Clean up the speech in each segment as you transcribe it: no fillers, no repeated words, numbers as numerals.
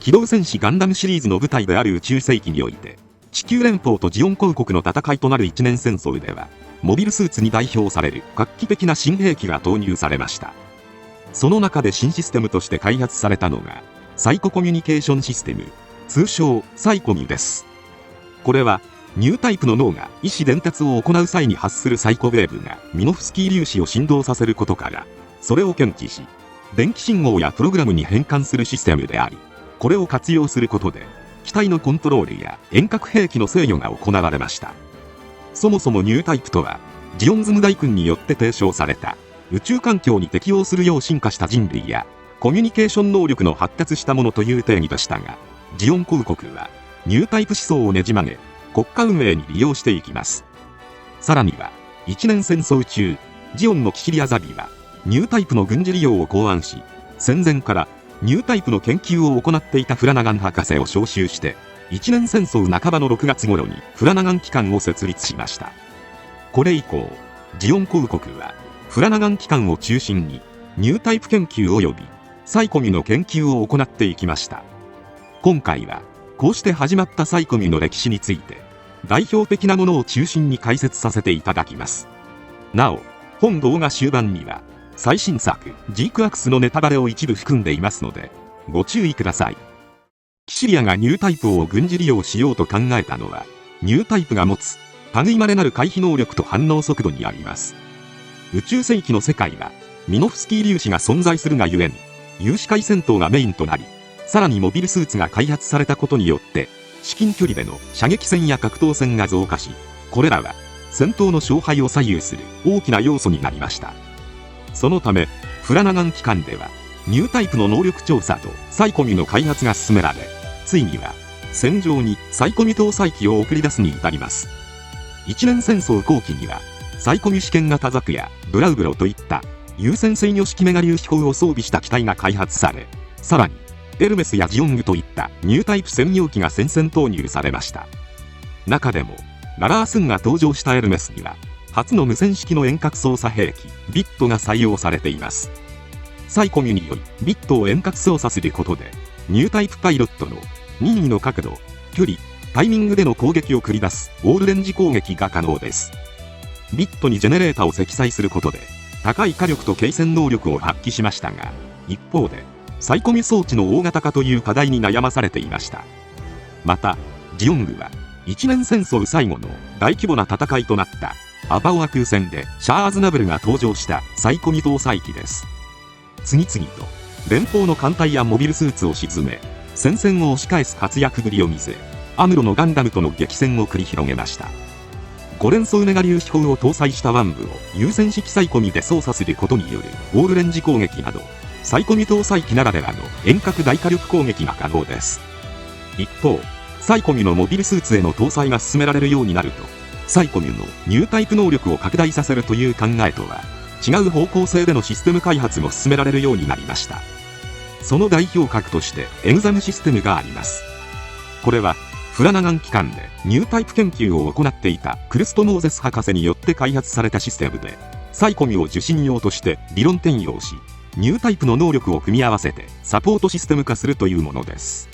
機動戦士ガンダムシリーズの舞台である宇宙世紀において、地球連邦とジオン公国の戦いとなる一年戦争では、モビルスーツに代表される画期的な新兵器が投入されました。その中で新システムとして開発されたのが、サイココミュニケーションシステム、通称サイコミュです。これは、ニュータイプの脳が意思伝達を行う際に発するサイコウェーブがミノフスキー粒子を振動させることから、それを検知し、電気信号やプログラムに変換するシステムであり、これを活用することで、機体のコントロールや遠隔兵器の制御が行われました。そもそもニュータイプとは、ジオンズム大君によって提唱された、宇宙環境に適応するよう進化した人類や、コミュニケーション能力の発達したものという定義でしたが、ジオン公国は、ニュータイプ思想をねじ曲げ、国家運営に利用していきます。さらには、一年戦争中、ジオンのキシリアザビは、ニュータイプの軍事利用を考案し、戦前から、ニュータイプの研究を行っていたフラナガン博士を招集して、一年戦争半ばの6月頃にフラナガン機関を設立しました。これ以降、ジオン公国は、フラナガン機関を中心に、ニュータイプ研究及び、サイコミュの研究を行っていきました。今回は、こうして始まったサイコミュの歴史について、代表的なものを中心に解説させていただきます。なお、本動画終盤には、最新作ジークアクスのネタバレを一部含んでいますのでご注意ください。キシリアがニュータイプを軍事利用しようと考えたのはニュータイプが持つ類まれなる回避能力と反応速度にあります。宇宙世紀の世界はミノフスキー粒子が存在するがゆえに有視界戦闘がメインとなり、さらにモビルスーツが開発されたことによって至近距離での射撃戦や格闘戦が増加し、これらは戦闘の勝敗を左右する大きな要素になりました。そのため、フラナガン機関では、ニュータイプの能力調査とサイコミュの開発が進められ、ついには、戦場にサイコミュ搭載機を送り出すに至ります。一年戦争後期には、サイコミュ試験型ザクやブラウブロといった優先制御式メガ粒子砲を装備した機体が開発され、さらに、エルメスやジオングといったニュータイプ専用機が戦線投入されました。中でも、ララースンが登場したエルメスには、初の無線式の遠隔操作兵器ビットが採用されています。サイコミュによりビットを遠隔操作することでニュータイプパイロットの任意の角度、距離、タイミングでの攻撃を繰り出すオールレンジ攻撃が可能です。ビットにジェネレータを積載することで高い火力と継戦能力を発揮しましたが、一方でサイコミュ装置の大型化という課題に悩まされていました。またジオングは一年戦争最後の大規模な戦いとなったアバオア空戦でシャア・アズナブルが登場したサイコミ搭載機です。次々と連邦の艦隊やモビルスーツを沈め、戦線を押し返す活躍ぶりを見せ、アムロのガンダムとの激戦を繰り広げました。5連装メガ粒子砲を搭載したワン部を優先式サイコミで操作することによるオールレンジ攻撃など、サイコミ搭載機ならではの遠隔大火力攻撃が可能です。一方、サイコミのモビルスーツへの搭載が進められるようになると、サイコミュのニュータイプ能力を拡大させるという考えとは違う方向性でのシステム開発も進められるようになりました。その代表格としてエグザムシステムがあります。これはフラナガン機関でニュータイプ研究を行っていたクルスト・モーゼス博士によって開発されたシステムで、サイコミュを受信用として理論転用し、ニュータイプの能力を組み合わせてサポートシステム化するというものです。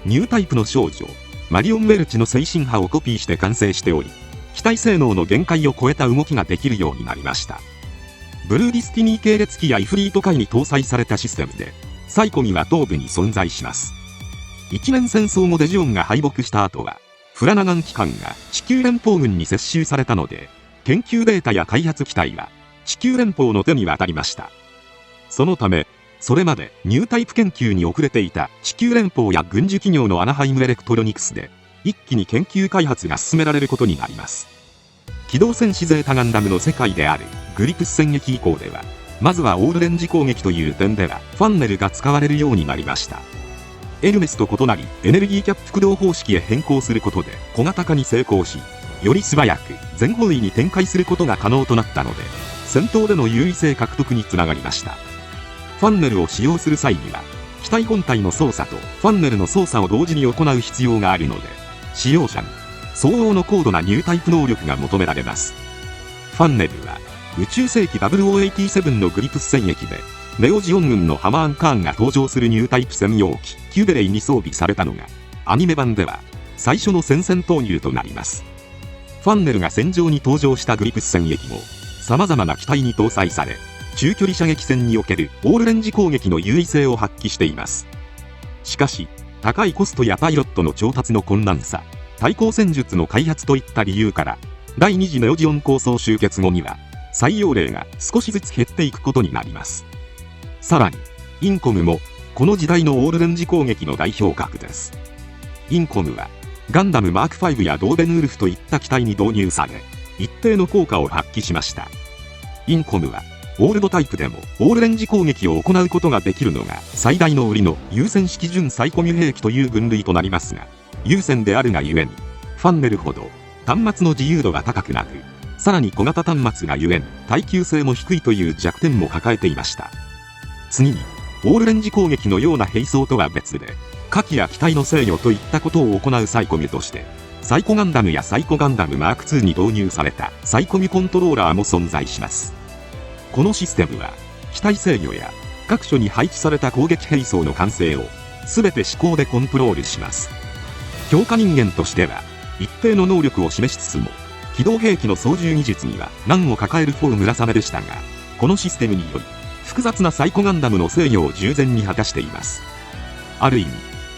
ニュータイプの少女マリオン・ウェルチの精神波をコピーして完成しており、機体性能の限界を超えた動きができるようになりました。ブルーディスティニー系列機やイフリート界に搭載されたシステムで、サイコミは頭部に存在します。一年戦争後でジオンが敗北した後は、フラナガン機関が地球連邦軍に接収されたので、研究データや開発機体は地球連邦の手に渡りました。そのため、それまでニュータイプ研究に遅れていた地球連邦や軍需企業のアナハイムエレクトロニクスで、一気に研究開発が進められることになります。機動戦士ゼータガンダムの世界であるグリプス戦役以降では、まずはオールレンジ攻撃という点ではファンネルが使われるようになりました。エルメスと異なりエネルギーキャップ駆動方式へ変更することで小型化に成功し、より素早く全方位に展開することが可能となったので、戦闘での優位性獲得につながりました。ファンネルを使用する際には、機体本体の操作とファンネルの操作を同時に行う必要があるので、使用者に相応の高度なニュータイプ能力が求められます。ファンネルは宇宙世紀0087のグリプス戦役でネオジオン軍のハマーンカーンが登場するニュータイプ専用機キュベレイに装備されたのが、アニメ版では最初の戦線投入となります。ファンネルが戦場に登場したグリプス戦役も、様々な機体に搭載され、中距離射撃戦におけるオールレンジ攻撃の優位性を発揮しています。しかし、高いコストやパイロットの調達の困難さ、対抗戦術の開発といった理由から、第2次ネオジオン構想終結後には、採用例が少しずつ減っていくことになります。さらに、インコムも、この時代のオールレンジ攻撃の代表格です。インコムは、ガンダムマーク5やドーベヌールフといった機体に導入され、一定の効果を発揮しました。インコムは、オールドタイプでもオールレンジ攻撃を行うことができるのが最大の売りの優先式準サイコミュ兵器という分類となりますが、優先であるがゆえに、ファンネルほど端末の自由度が高くなく、さらに小型端末がゆえに耐久性も低いという弱点も抱えていました。次に、オールレンジ攻撃のような兵装とは別で、火器や機体の制御といったことを行うサイコミュとして、サイコガンダムやサイコガンダムマーク2に導入されたサイコミュコントローラーも存在します。このシステムは、機体制御や各所に配置された攻撃兵装の完成を全て指向でコントロールします。強化人間としては、一定の能力を示しつつも、機動兵器の操縦技術には難を抱えるフォー村雨でしたが、このシステムにより、複雑なサイコガンダムの制御を従前に果たしています。ある意味、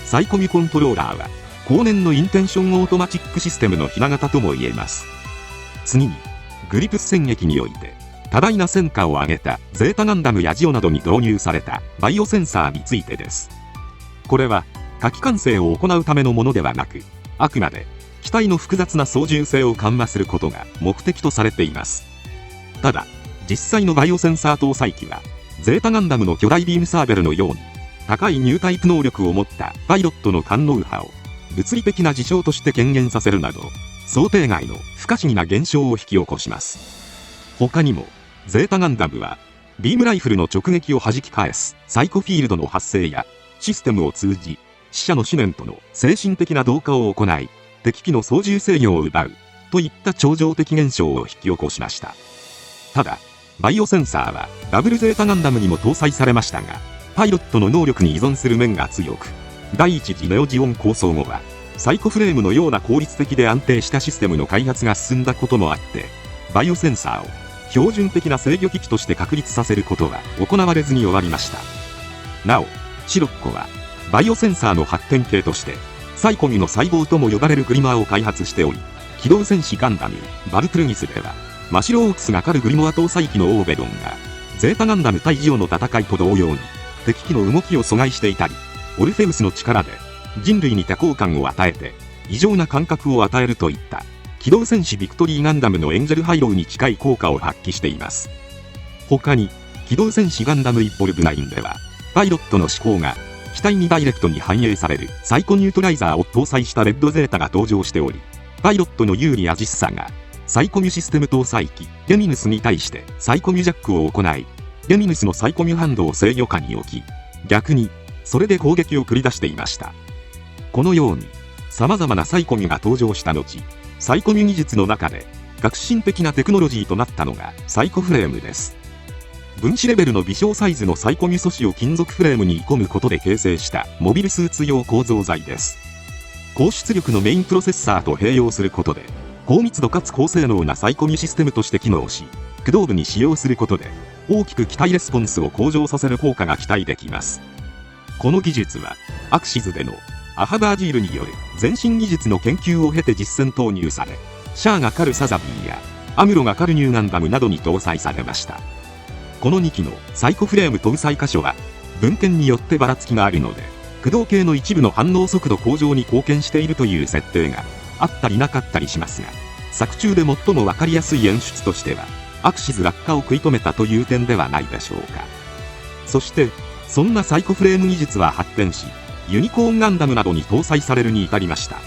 サイコミュコントローラーは、後年のインテンションオートマチックシステムのひな形とも言えます。次に、グリプス戦役において、多大な戦果を上げたゼータガンダムやジオなどに導入されたバイオセンサーについてです。これは、火器管制を行うためのものではなく、あくまで、機体の複雑な操縦性を緩和することが目的とされています。ただ、実際のバイオセンサー搭載機は、ゼータガンダムの巨大ビームサーベルのように、高いニュータイプ能力を持ったパイロットの官能波を、物理的な事象として顕現させるなど、想定外の不可思議な現象を引き起こします。他にも、ゼータガンダムは、ビームライフルの直撃を弾き返すサイコフィールドの発生や、システムを通じ、死者の思念との精神的な同化を行い、敵機の操縦制御を奪う、といった超常的現象を引き起こしました。ただ、バイオセンサーはダブルゼータガンダムにも搭載されましたが、パイロットの能力に依存する面が強く、第一次ネオジオン構想後は、サイコフレームのような効率的で安定したシステムの開発が進んだこともあって、バイオセンサーを標準的な制御機器として確立させることは行われずに終わりました。なお、シロッコは、バイオセンサーの発展系として、サイコミュの細胞とも呼ばれるグリマーを開発しており、機動戦士ガンダム、バルプルギスでは、マシロオークスが狩るグリモア搭載機のオーベドンが、ゼータガンダム対ジオの戦いと同様に、敵機の動きを阻害していたり、オルフェウスの力で、人類に多幸感を与えて、異常な感覚を与えるといった、機動戦士ビクトリーガンダムのエンジェルハイローに近い効果を発揮しています。他に、機動戦士ガンダムイッボルブ9では、パイロットの思考が、機体にダイレクトに反映されるサイコニュートライザーを搭載したレッドゼータが登場しており、パイロットの有利や実作が、サイコミュシステム搭載機、ゲミヌスに対してサイコミュジャックを行い、ゲミヌスのサイコミュハンドを制御下に置き、逆に、それで攻撃を繰り出していました。このように、様々なサイコミュが登場した後、サイコミュ技術の中で、革新的なテクノロジーとなったのがサイコフレームです。分子レベルの微小サイズのサイコミュ素子を金属フレームに鋳込むことで形成したモビルスーツ用構造材です。高出力のメインプロセッサーと併用することで、高密度かつ高性能なサイコミュシステムとして機能し、駆動部に使用することで、大きく機体レスポンスを向上させる効果が期待できます。この技術は、アクシズでのアハバージールによる前進技術の研究を経て実戦投入され、シャアが狩るサザビーやアムロが狩るニューガンダムなどに搭載されました。この2機のサイコフレーム搭載箇所は、文献によってばらつきがあるので、駆動系の一部の反応速度向上に貢献しているという設定があったりなかったりしますが、作中で最も分かりやすい演出としては、アクシズ落下を食い止めたという点ではないでしょうか。そして、そんなサイコフレーム技術は発展し、ユニコーンガンダムなどに搭載されるに至りました。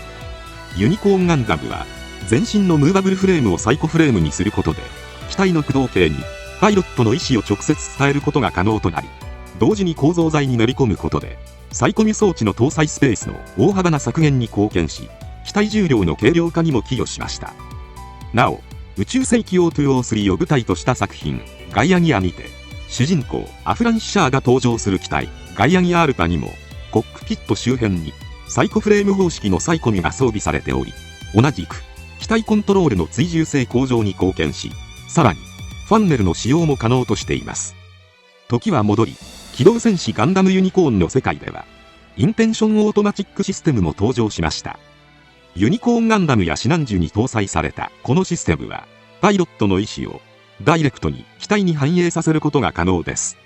ユニコーンガンダムは、全身のムーバブルフレームをサイコフレームにすることで、機体の駆動系にパイロットの意思を直接伝えることが可能となり、同時に構造材に練り込むことで、サイコミュ装置の搭載スペースの大幅な削減に貢献し、機体重量の軽量化にも寄与しました。なお、宇宙世紀 O2O3 を舞台とした作品、ガイアギアにて、主人公アフランシャーが登場する機体ガイアギアアルパにもコックピット周辺にサイコフレーム方式のサイコミが装備されており、同じく機体コントロールの追従性向上に貢献し、さらにファンネルの使用も可能としています。時は戻り、機動戦士ガンダムユニコーンの世界ではインテンションオートマチックシステムも登場しました。ユニコーンガンダムやシナンジュに搭載されたこのシステムは、パイロットの意思をダイレクトに機体に反映させることが可能です。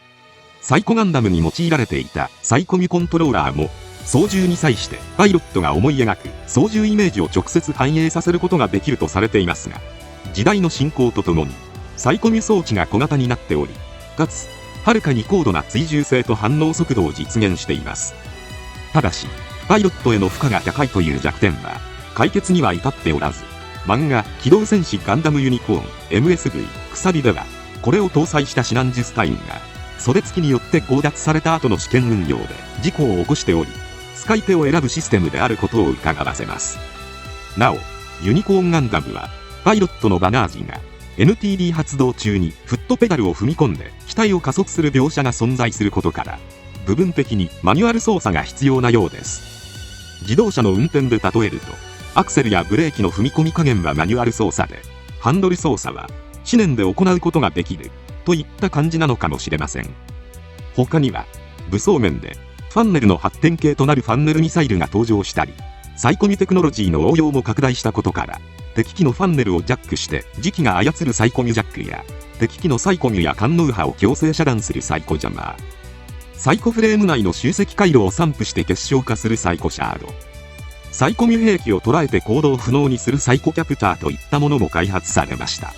サイコガンダムに用いられていたサイコミコントローラーも、操縦に際してパイロットが思い描く操縦イメージを直接反映させることができるとされていますが、時代の進行とともにサイコミ装置が小型になっており、かつはるかに高度な追従性と反応速度を実現しています。ただし、パイロットへの負荷が高いという弱点は解決には至っておらず、漫画機動戦士ガンダムユニコーン MSV 鎖では、これを搭載したシナンジュスタインが袖付きによって強奪された後の試験運用で事故を起こしており、使い手を選ぶシステムであることを伺わせます。なお、ユニコーンガンダムはパイロットのバナージが NTD 発動中にフットペダルを踏み込んで機体を加速する描写が存在することから、部分的にマニュアル操作が必要なようです。自動車の運転で例えると、アクセルやブレーキの踏み込み加減はマニュアル操作で、ハンドル操作は思念で行うことができるといった感じなのかもしれません。他には武装面でファンネルの発展系となるファンネルミサイルが登場したり、サイコミテクノロジーの応用も拡大したことから、敵機のファンネルをジャックして磁気が操るサイコミジャックや、敵機のサイコミや感能波を強制遮断するサイコジャマー、サイコフレーム内の集積回路を散布して結晶化するサイコシャード、サイコミュ兵器を捉えて行動不能にするサイコキャプターといったものも開発されました。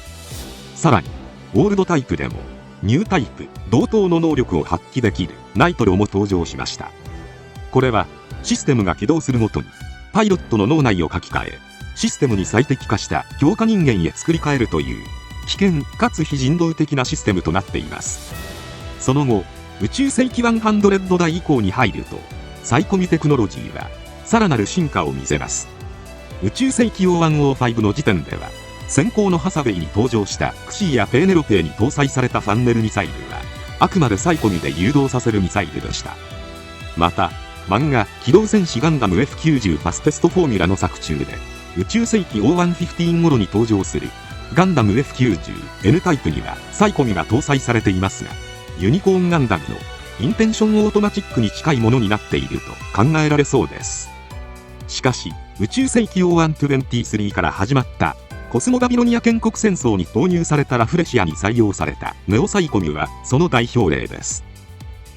さらにオールドタイプでもニュータイプ同等の能力を発揮できるナイトロも登場しました。これはシステムが起動するごとにパイロットの脳内を書き換え、システムに最適化した強化人間へ作り変えるという危険かつ非人道的なシステムとなっています。その後、宇宙世紀100代以降に入ると、サイコミテクノロジーはさらなる進化を見せます。宇宙世紀0105の時点では、先行のハサウェイに登場したクシーやペーネロペーに搭載されたファンネルミサイルは、あくまでサイコミで誘導させるミサイルでした。また、漫画機動戦士ガンダム F90 ファステストフォーミュラの作中で、宇宙世紀0115頃に登場するガンダム F90N タイプにはサイコミが搭載されていますが、ユニコーンガンダムのインテンションオートマチックに近いものになっていると考えられそうです。しかし、宇宙世紀0123から始まったコスモバビロニア建国戦争に投入されたラフレシアに採用されたネオサイコミはその代表例です。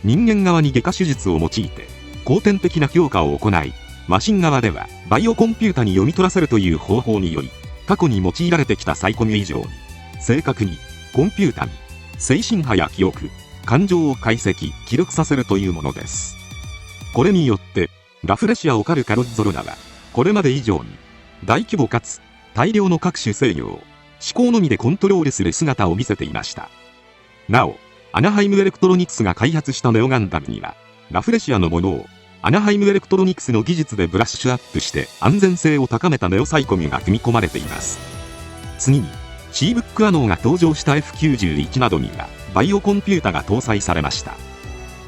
人間側に外科手術を用いて後天的な強化を行い、マシン側ではバイオコンピュータに読み取らせるという方法により、過去に用いられてきたサイコミ以上に正確にコンピュータに精神波や記憶、感情を解析・記録させるというものです。これによってラフレシア・オカル・カロッゾロナはこれまで以上に大規模かつ大量の各種制御を思考のみでコントロールする姿を見せていました。なお、アナハイムエレクトロニクスが開発したネオガンダムには、ラフレシアのものをアナハイムエレクトロニクスの技術でブラッシュアップして安全性を高めたネオサイコミが組み込まれています。次に、シーブックアノーが登場した F91 などにはバイオコンピュータが搭載されました。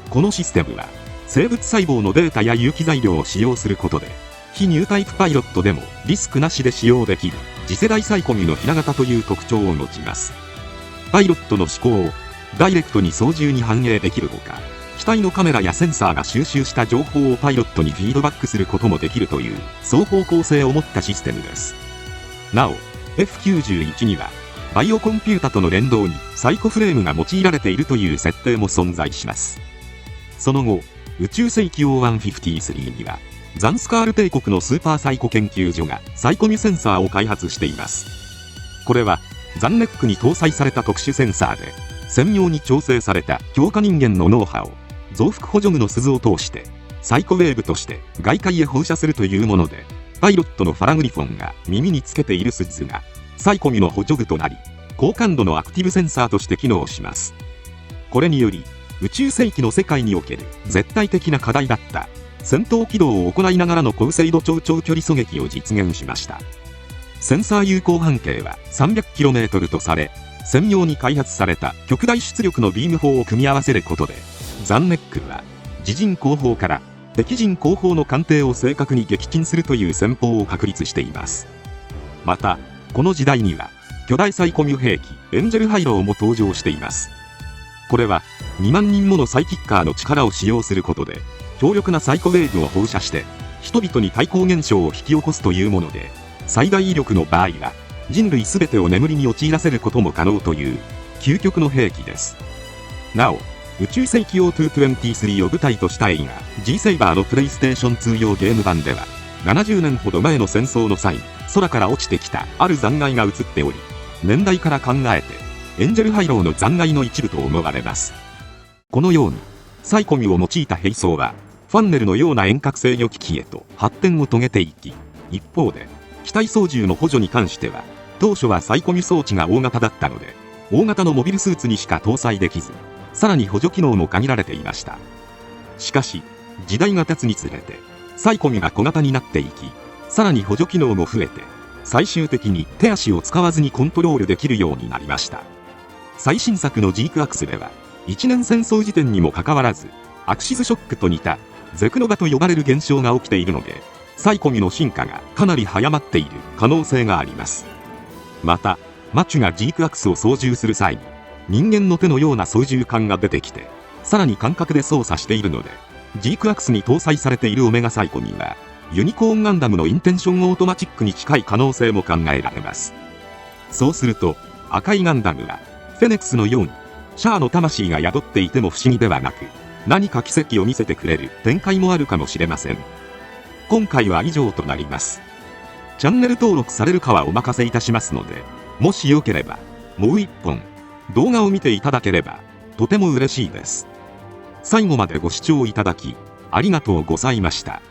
このシステムは、生物細胞のデータや有機材料を使用することで、非ニュータイプパイロットでもリスクなしで使用できる次世代サイコミのひな型という特徴を持ちます。パイロットの思考をダイレクトに操縦に反映できるほか、機体のカメラやセンサーが収集した情報をパイロットにフィードバックすることもできるという双方向性を持ったシステムです。なお、F91 にはバイオコンピュータとの連動にサイコフレームが用いられているという設定も存在します。その後、宇宙世紀0153にはザンスカール帝国のスーパーサイコ研究所がサイコミセンサーを開発しています。これはザンネックに搭載された特殊センサーで、専用に調整された強化人間の脳波を増幅補助具の鈴を通してサイコウェーブとして外界へ放射するというもので、パイロットのファラグリフォンが耳につけている鈴がサイコミの補助具となり、高感度のアクティブセンサーとして機能します。これにより、宇宙世紀の世界における絶対的な課題だった戦闘起動を行いながらの高精度超長距離狙撃を実現しました。センサー有効半径は 300km とされ、専用に開発された極大出力のビーム砲を組み合わせることで、ザンネックは自陣後方から敵陣後方の艦艇を正確に撃沈するという戦法を確立しています。またこの時代には巨大サイコミュ兵器エンジェルハイローも登場しています。これは2万人ものサイキッカーの力を使用することで強力なサイコウェーブを放射して人々に対抗現象を引き起こすというもので、最大威力の場合は人類全てを眠りに陥らせることも可能という究極の兵器です。なお宇宙世紀 O223 を舞台とした映画 G セイバーのプレイステーション2用ゲーム版では、70年ほど前の戦争の際、空から落ちてきたある残骸が映っており、年代から考えてエンジェルハイローの残骸の一部と思われます。このようにサイコミュを用いた兵装はファンネルのような遠隔制御機器へと発展を遂げていき、一方で機体操縦の補助に関しては当初はサイコミュ装置が大型だったので大型のモビルスーツにしか搭載できず、さらに補助機能も限られていました。しかし時代が経つにつれてサイコミュが小型になっていき、さらに補助機能も増えて最終的に手足を使わずにコントロールできるようになりました。最新作のジークアクスでは一年戦争時点にもかかわらずアクシズショックと似たゼクノバと呼ばれる現象が起きているので、サイコミュの進化がかなり早まっている可能性があります。またマチュがジークアクスを操縦する際に人間の手のような操縦桿が出てきて、さらに感覚で操作しているので、ジークアクスに搭載されているオメガサイコミュはユニコーンガンダムのインテンションオートマチックに近い可能性も考えられます。そうすると赤いガンダムはフェネックスのようにシャアの魂が宿っていても不思議ではなく、何か奇跡を見せてくれる展開もあるかもしれません。今回は以上となります。チャンネル登録されるかはお任せいたしますので、もしよければもう一本動画を見ていただければとても嬉しいです。最後までご視聴いただきありがとうございました。